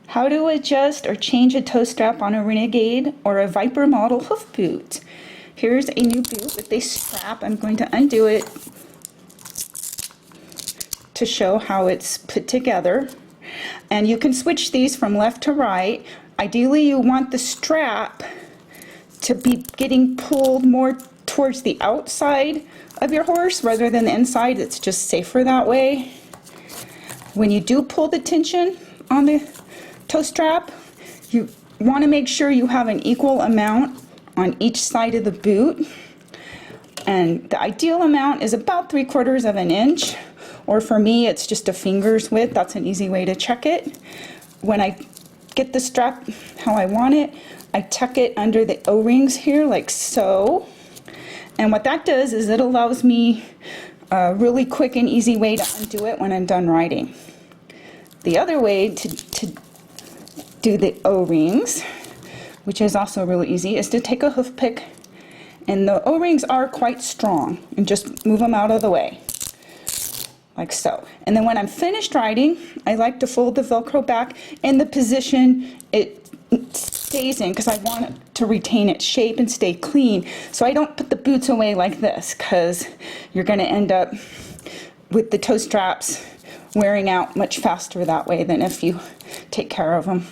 How to adjust or change a toe strap on a Renegade or a Viper model hoof boot. Here's a new boot with a strap. I'm going to undo it to show how it's put together. And you can switch these from left to right. Ideally, you want the strap to be getting pulled more towards the outside of your horse rather than the inside. It's just safer that way. When you do pull the tension on the toe strap, you want to make sure you have an equal amount on each side of the boot, and the ideal amount is about 3/4 of an inch, or for me it's just a finger's width. That's an easy way to check it. When I get the strap how I want it, I tuck it under the O-rings here like so, and what that does is it allows me a really quick and easy way to undo it when I'm done riding. The other way to do the O-rings, which is also really easy, is to take a hoof pick, and the O-rings are quite strong, and just move them out of the way like so. And then when I'm finished riding, I like to fold the Velcro back in the position it stays in, because I want it to retain its shape and stay clean. So I don't put the boots away like this, because you're going to end up with the toe straps wearing out much faster that way than if you take care of them.